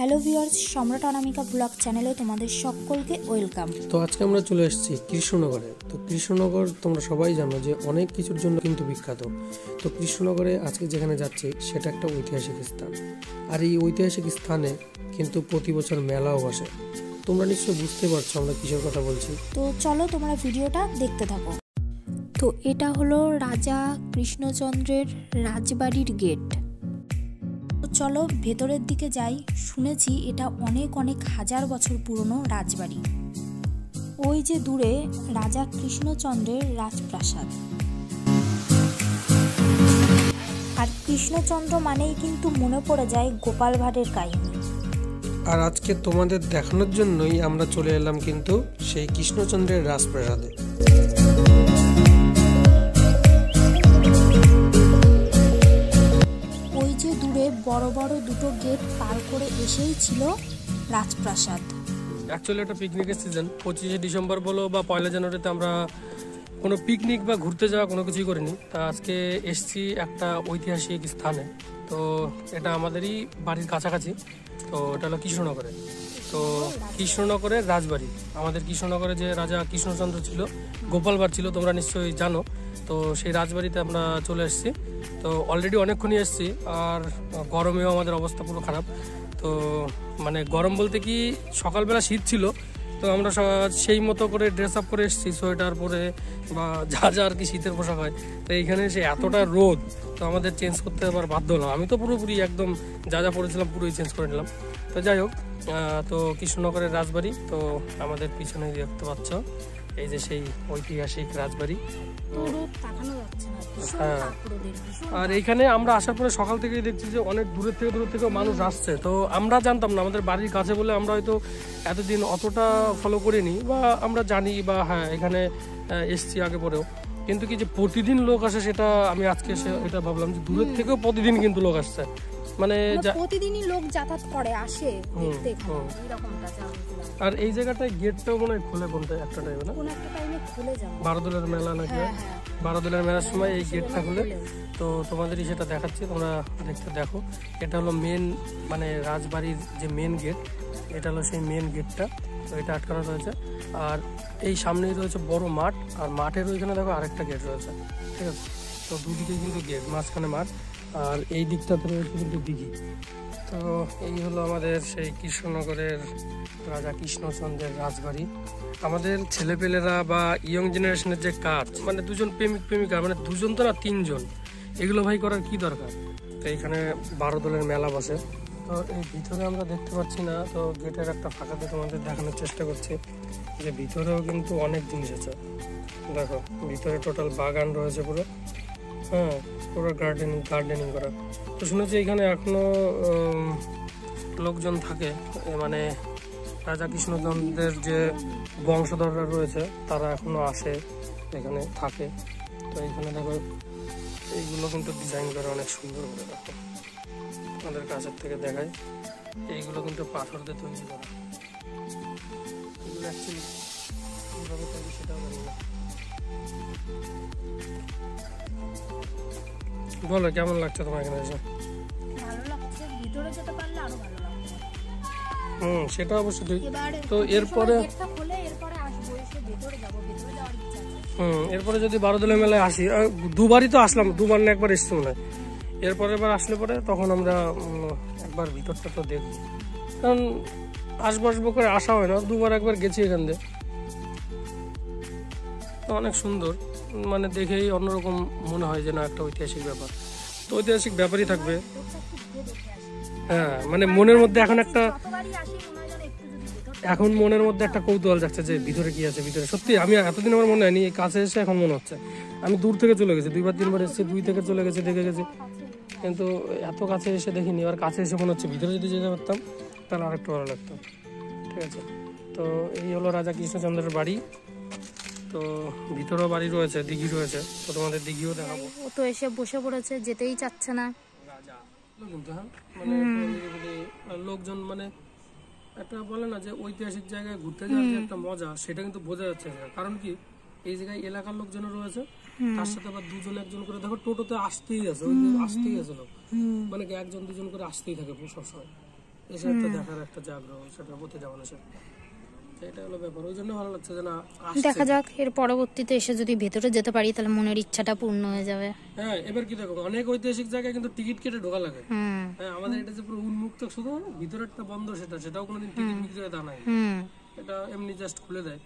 Hello viewers, সম্রাট অনামিকা blog চ্যানেলে তোমাদের সকলকে ওয়েলকাম। তো আজকে আমরা চলে এসেছি কৃষ্ণনগরে। তো কৃষ্ণনগর তোমরা সবাই জানো যে অনেক কিছুর জন্য কিন্তু বিখ্যাত। তো কৃষ্ণনগরে আজকে যেখানে যাচ্ছি সেটা একটা ঐতিহাসিক স্থান, আর এই ঐতিহাসিক স্থানে কিন্তু প্রতি বছর মেলাও বসে। তোমরা নিশ্চয়ই বুঝতে পারছো আমরা কিসের কথা বলছি। তো চলো তোমরা ভিডিওটা দেখতে থাকো। তো এটা হলো রাজা কৃষ্ণচন্দ্রের রাজবাড়ির গেট। তো চলো ভেতরের দিকে যাই। শুনেছি এটা অনেক অনেক হাজার বছর পুরনো রাজবাড়ি। ওই যে দূরে রাজা কৃষ্ণচন্দ্রের রাজপ্রাসাদ। আর কৃষ্ণচন্দ্র মানেই কিন্তু মনে পড়ে যায় গোপাল ভাঁড়ের কাহিনী। আর আজকে তোমাদের দেখানোর জন্যই আমরা চলে এলাম কিন্তু সেই কৃষ্ণচন্দ্রের রাজপ্রাসাদে। ওই যে দূরে বড় বড় দুটো গেট পার করে এসেই ছিল রাজপ্রাসাদ। অ্যাকচুয়ালি এটা পিকনিকের সিজন। 25শে ডিসেম্বর বলো বা 1 জানুয়ারিতে আমরা কোনো পিকনিক বা ঘুরতে যাওয়া কোনো কিছুই করিনি। তা আজকে এসছি একটা ঐতিহাসিক স্থানে। তো এটা আমাদেরই বাড়ির কাছাকাছি। তো এটা হলো কৃষ্ণনগরে। তো কৃষ্ণনগরের রাজবাড়ি, আমাদের কৃষ্ণনগরে যে রাজা কৃষ্ণচন্দ্র ছিল, গোপাল ভাঁড় ছিল, তোমরা নিশ্চয়ই জানো। তো সেই রাজবাড়িতে আমরা চলে এসেছি। তো অলরেডি অনেকক্ষণই এসেছি, আর গরমেও আমাদের অবস্থা পুরো খারাপ। তো মানে গরম বলতে কি, সকালবেলা শীত ছিল, তো আমরা সেই মতো করে ড্রেস আপ করে এসেছি, সোয়েটার পরে বা যা যা আর কি শীতের পোশাক হয়। তো এইখানে এসে এতটা রোদ, তো আমাদের চেঞ্জ করতে আবার বাধ্য হলাম। আমি তো পুরোপুরি একদম যা যা পরেছিলাম পুরোই চেঞ্জ করে নিলাম। তো যাই হোক, তো কৃষ্ণনগরের রাজবাড়ি। তো আমাদের পিছনে দেখতে পাচ্ছ এই যে সেই ঐতিহাসিক রাজবাড়ি। হ্যাঁ, আর এইখানে আমরা আসার পরে সকাল থেকেই দেখছি যে অনেক দূরের থেকে মানুষ আসছে। তো আমরা জানতাম না, আমাদের বাড়ির কাছে বলে আমরা হয়তো এতদিন অতটা ফলো করিনি, বা আমরা জানি বা হ্যাঁ এখানে এসছি আগে পরেও, কিন্তু কি যে প্রতিদিন লোক আসে সেটা আমি আজকে এটা ভাবলাম যে দূরের থেকেও প্রতিদিন কিন্তু লোক আসছে। মানে প্রতিদিনই লোক যাতায়াত করে আসে দেখতে এরকমটা। আর এই জায়গাটায় গেটটাও মনে হয় খুলে কোনটা একটা টাইমে, না কোন একটা টাইমে খুলে যায়, বারোদোলের মেলা নাকি, বারোদোলের মেলার সময় এই গেটটা খুলে। তো তোমাদেরই সেটা দেখাচ্ছি, তোমরা দেখো। এটা হলো মেন, মানে রাজবাড়ির যে মেন গেট, এটা হলো সেই মেন গেটটা। তো এটা আটকানো রয়েছে, আর এই সামনেই রয়েছে বড় মাঠ, আর মাঠের ওইখানে দেখো আরেকটা গেট রয়েছে, ঠিক আছে। তো দুদিকে কিন্তু গেট, মাঝখানে মাঠ, আর এই দিকটাতে রয়েছে কিন্তু দিঘি। তো এই হলো আমাদের সেই কৃষ্ণনগরের রাজা কৃষ্ণচন্দ্রের রাজবাড়ি। আমাদের ছেলেপেলেরা বা ইয়ং জেনারেশনের যে কাজ, মানে দুজন প্রেমিকা, মানে দুজন তো না, 3 জন, এগুলো ভাই করার কি দরকার। তো এইখানে বারোদোলের মেলা বসে। তো এই ভিতরে আমরা দেখতে পাচ্ছি না, তো গেটের একটা ফাঁকাতে তোমাদের দেখানোর চেষ্টা করছি যে ভিতরেও কিন্তু অনেক জিনিস আছে। দেখো ভিতরে টোটাল বাগান রয়েছে পুরো, হ্যাঁ, পুরো গার্ডেনিং করা। তো শুনেছি এখানে এখনো লোকজন থাকে, মানে রাজা কৃষ্ণচন্দ্রের যে বংশধররা রয়েছে তারা এখনো আসে, এখানে থাকে। তো এইখানে দেখো এইগুলো কিন্তু ডিজাইন করে অনেক সুন্দর করে। দেখো আমাদের কাছের থেকে দেখায়, এইগুলো কিন্তু পাথর দিয়ে তৈরি করা। এগুলো অ্যাকচুয়ালি কীভাবে তৈরি সেটাও জানি না। বলো কেমন লাগছে তোমার এখানে এসে? ভালো লাগছে, ভিতরে যেতে পারলে আরো ভালো লাগছে। সেটা অবশ্যই ঠিক। তো এরপরে এরপরে যদি বারোদোলের মেলায় আসি, দুবারই তো আসলাম, দুবার না একবার এসছি মনে হয়। এরপরে এবার আসলে পরে তখন আমরা একবার ভিতরটা তো দেখব, কারণ আসবো করে আসা হয় না, দুবার একবার গেছি এখান দিয়ে। তো অনেক সুন্দর, মানে দেখেই অন্যরকম মনে হয় যে না একটা ঐতিহাসিক ব্যাপার। তো ঐতিহাসিক ব্যাপারই থাকবে। হ্যাঁ, মানে মনের মধ্যে এখন মনের মধ্যে একটা কৌতূহল যাচ্ছে যে ভিতরে কি আছে। ভিতরে সত্যি আমি এতদিন আমার মনে হয়নি, কাছে এসে এখন মনে হচ্ছে। আমি দূর থেকে চলে গেছি, 2-3 বার এসেছি, 2 থেকে চলে গেছি, দেখে গেছি, কিন্তু এত কাছে এসে দেখিনি। আর কাছে এসে মনে হচ্ছে ভিতরে যদি যেতে পারতাম তাহলে আরেকটু ভালো লাগতো, ঠিক আছে। তো এই হলো রাজা কৃষ্ণচন্দ্রের বাড়ি। তো ভিতরেও বাড়ি রয়েছে, দিঘি রয়েছে, তো তোমাদের দিঘিও দেখাবো। ও তো এসে বসে পড়েছে, যেতেই চাচ্ছে না কিন্তু। হ্যাঁ, মানে লোকজন, মানে একটা বলে না যে ঐতিহাসিক জায়গায় ঘুরতে যাওয়ার যে একটা মজা, সেটা কিন্তু বোঝা যাচ্ছে। কারণ কি, এই জায়গায় এলাকার লোকজন রয়েছে, তার সাথে আবার 2-1 করে দেখো টোটোতে আসতেই আছে লোক, মানে 1-2 করে আসতেই থাকে সবসময়। এই সাইডটা দেখার একটা জাগ্রহ, সেটা হতে যাবে না স্যার। এটা হলো ব্যাপার, ওই জন্য ভালো লাগছে যে না দেখা যাক এর পরবর্তীতে এসে যদি ভেতরে যেতে পারি তাহলে মনের ইচ্ছাটা পূর্ণ হয়ে যাবে। হ্যাঁ এবার কি দেখো, অনেক ঐতিহাসিক জায়গায় কিন্তু টিকিট কেটে ঢোকা লাগে। হ্যাঁ আমাদের এটা যে পুরো উন্মুক্ত, শুধু ভিতরেরটা বন্ধ, সেটাও কোনোদিন টিকিট বিক্রি হয় তা নাই, এটা এমনি জাস্ট খুলে দেয়।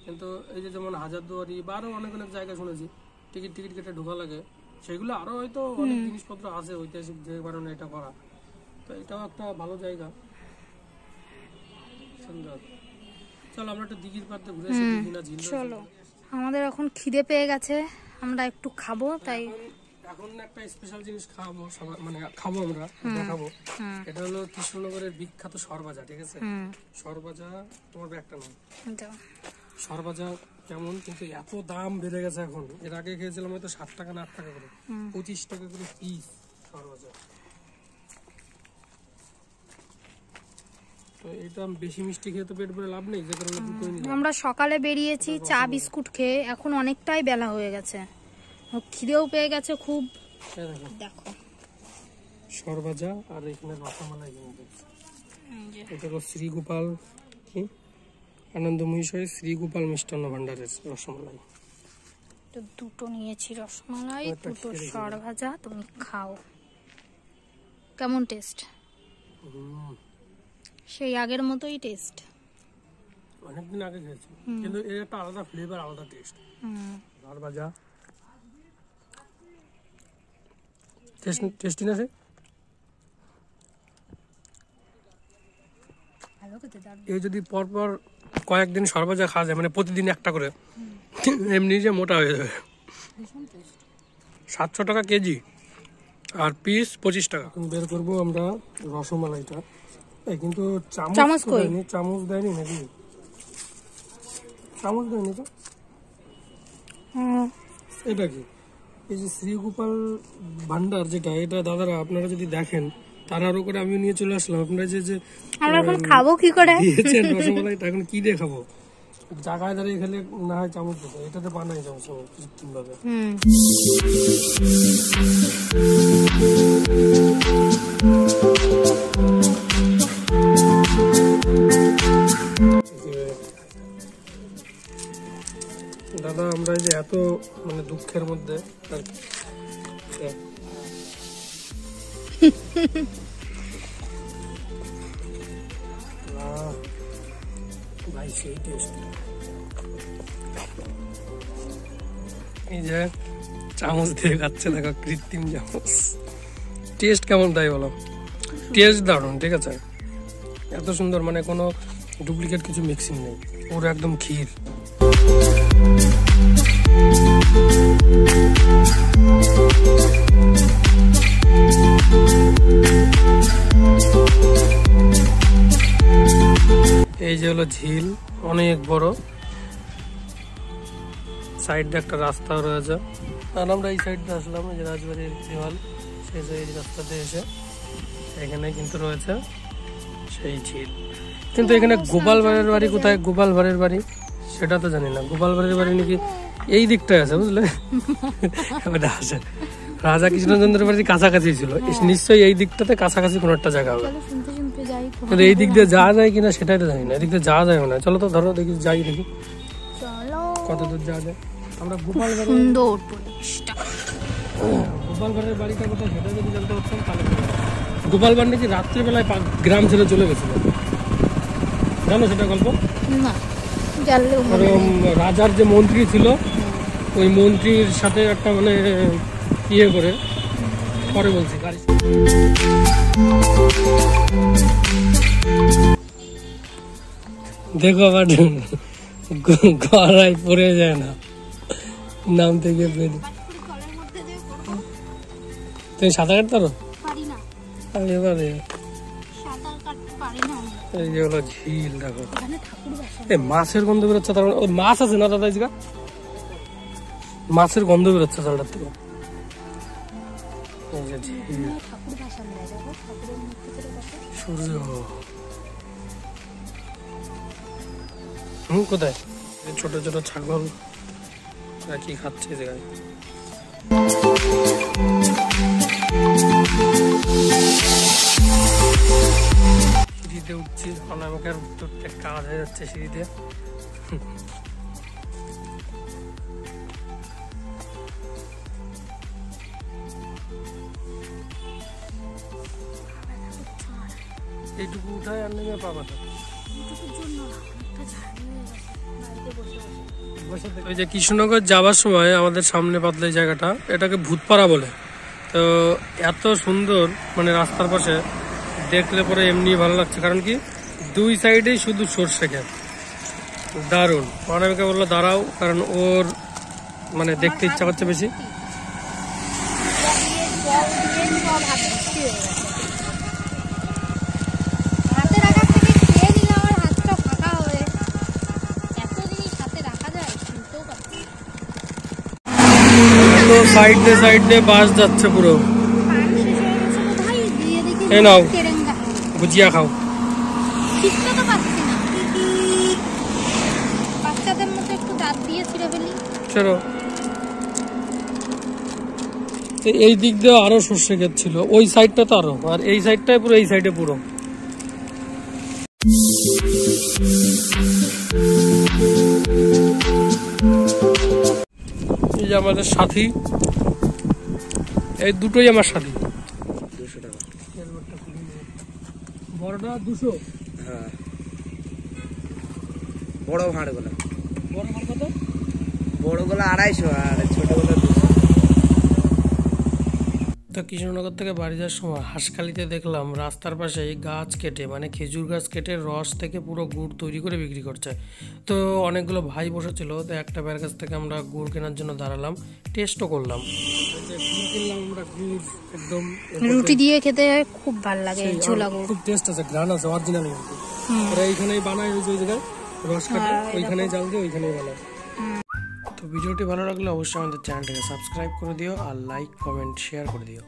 কিন্তু এই যে যেমন হাজারদুয়ারি বা আরো অনেক অনেক জায়গা শুনেছি টিকিট কেটে ঢোকা লাগে, সেগুলো আরো হয়তো অনেক জিনিসপত্র আছে ঐতিহাসিক যে কারণে এটা করা। তো এটাও একটা ভালো জায়গা, সুন্দর। চলো আমরা একটা দিঘির পাড়তে ঘুরে আসি, দিঘি না ঝিল। চলো, আমাদের এখন খিদে পেয়ে গেছে, আমরা একটু খাবো, তাই এখন একটা স্পেশাল জিনিস খাবো, মানে খাবো আমরা, দেখাবো। এটা হলো কৃষ্ণনগরের বিখ্যাত সরভাজা, ঠিক আছে? সরভাজা তোমার ব্যাগটা নাও। সরভাজা কেমন, কিন্তু এত দাম বেড়ে গেছে এখন। এর আগে খেয়েছিলাম হয়তো 7 টাকা না 8 টাকা করে, 25 টাকা করে পিস সরভাজা। তো এটা বেশি মিষ্টি খেয়ে তো পেট ভরে লাভ নেই, যে কারণে দুটোই নিলাম। আমরা সকালে বেরিয়েছি চা বিস্কুট খেয়ে, এখন অনেকটাই বেলা হয়ে গেছে, খিদেও পেয়ে গেছে খুব। দেখো সরভাজা আর এখানে রসমালাই, এটা হলো শ্রীগোপাল কি আনন্দময়ী শ্রীগোপাল মিষ্টান্ন ভান্ডারের রসমালাই। তো দুটো নিয়েছি রসমালাই, দুটো সরভাজা, তুমি খাও। কেমন টেস্ট? সেই আগের মতোই টেস্ট, অনেকদিন আগে খেয়েছি, কিন্তু এর একটা আলাদা ফ্লেভার, আলাদা টেস্ট। সরভাজা টেস্টি না? এই যদি পরপর কয়েকদিন সরভাজা খাওয়া যায়, মানে প্রতিদিন একটা করে, এমনি যে মোটা হয়ে যাবে। 700 টাকা কেজি আর পিস 25 টাকা। বের করবো আমরা রসমালাইটা, কিন্তু চামচ দেয়নি নাকি? চামচ দেয়নি তো? এটা কি এই যে শ্রীগোপাল ভান্ডার যেটা, এটা দাদারা আপনারা যদি দেখেন, তার করে আমি নিয়ে চলে আসলাম। আপনারা যে আমরা এখন খাবো কি করে দিয়েছেন রসমালাইটা, এখন কি দিয়ে খাবো? জায়গায় দাঁড়িয়ে খেলে না হয় চামচ দিতে, এটাতে বানাই চামচ কৃত্রিম ভাবে। দাদা আমরা যে এত মানে দুঃখের মধ্যে ভাই সেই টেস্ট, এই যে চামচ দিয়ে খাচ্ছে, দেখো কৃত্রিম চামচ। টেস্ট কেমন তাই বলো? টেস্ট দারুণ, ঠিক আছে, এত সুন্দর, মানে কোনো ডুপ্লিকেট কিছু মিক্সিং নেই, ওর একদম ক্ষীর। এই যে হলো ঝিল, অনেক বড়, সাইডে একটা রাস্তা রয়েছে। আর আমরা এই সাইডে আসলাম, এই যে রাজবাড়ির দেওয়াল, সেই রাস্তাতে এসে এখানে কিন্তু রয়েছে সেই ঝিল। কিন্তু এখানে গোপাল ভাঁড়ের বাড়ি কোথায়, গোপাল ভাঁড়ের বাড়ি সেটা তো জানি না। গোপাল ভাঁড়ের বাড়ি নাকি এই দিকটায় আছে, বুঝলে? আছে রাজা কৃষ্ণচন্দ্রের বাড়ির কাছাকাছি ছিল, নিশ্চয়ই এই দিকটাতে কাছাকাছি কোনো একটা জায়গা হবে। কিন্তু এই দিক দিয়ে যাওয়া যায় কিনা সেটাই তো জানি না, এদিক দিয়ে যাওয়া যায় না। চলো তো, ধরো দেখি, যাই দেখি কত দূর যাওয়া যায়। আমরা গোপাল ভাঁড়ের বাড়িটা কোথায় সেটা যদি জানতে পারতাম তাহলে। গোপাল ভাঁড় নাকি রাত্রিবেলায় গ্রাম ছেড়ে চলে গেছিল, জানো সেটা গল্প? রাজার যে মন্ত্রী ছিল, ওই মন্ত্রীর সাথে একটা মানে ইয়ে করে, পরে বলছি গাড়ি। দেখো আবার গড়াই পড়ে যায় না, নাম থেকে বেরিয়ে। তুমি সাঁতার কাটতে পারো? আমি এবারে এই যে হলো ঝিল, দেখো এই মাছের গন্ধ বেরোচ্ছে, তার মানে মাছ আছে না দাদা? আজকে মাছের গন্ধ বেরোচ্ছে চালটার থেকে। এই যে ঝিল, সূর্য কোথায়? ছোট ছোট ছাগল কি খাচ্ছে এই জায়গায়। সিঁড়িতে উঠছি, আমাকে আর উঠতে কাজ হয়ে যাচ্ছে সিঁড়িতে। এইটুকু উঠায় আর নেমে পাবা তো। ওই যে কৃষ্ণনগর যাওয়ার সময় আমাদের সামনে পাতলা এই জায়গাটা, এটাকে ভূতপাড়া বলে। তো এত সুন্দর মানে রাস্তার পাশে দেখলে পরে এমনি ভালো লাগছে, কারণ কি দুই সাইডেই শুধু সর্ষে ক্ষেত, দারুণ। অনেকে বললো দাঁড়াও, কারণ ওর মানে দেখতে ইচ্ছা করছে বেশি। সাইডে সাইডে বাস যাচ্ছে পুরো। এই নাও ভুজিয়া খাও। এই দিক দিয়ে আরো সর্ষে ক্ষেত ছিল, ওই সাইডটা তো আরো, আর এই সাইডটাই পুরো, এই সাইডে পুরো। এই যে আমাদের সাথী, এই দুটোই আমার সাথী। 200 টাকা বড়টা 200। হ্যাঁ বড় ভাড় গুলো, বড় ভাড় কত? বড় গুলো 250 আর ছোট গুলো 200। তো কৃষ্ণনগর থেকে বাড়ি যাওয়ার সময় হাঁসখালিতে দেখলাম রাস্তার পাশে গাছ কেটে, মানে খেজুর গাছ কেটে রস থেকে পুরো গুড় তৈরি করে বিক্রি করছে। তো অনেকগুলো ভাই বসেছিল, তো একটা ভাইয়ের কাছ থেকে আমরা গুড় কেনার জন্য দাঁড়ালাম, টেস্টও করলাম। একদম রুটি দিয়ে খেতে খুব ভালো লাগে, ঝোলা গুড় খুব টেস্ট আছে, গ্রান আছে, অরিজিনাল। ওরা এইখানেই বানায়, ওই জায়গায় রস কাটে, ওইখানেই জাল দিয়ে ওইখানেই বানায়। তো ভিডিওটি ভালো লাগলে অবশ্যই আমাদের চ্যানেলটাকে সাবস্ক্রাইব করে দিও, আর লাইক কমেন্ট শেয়ার করে দিও।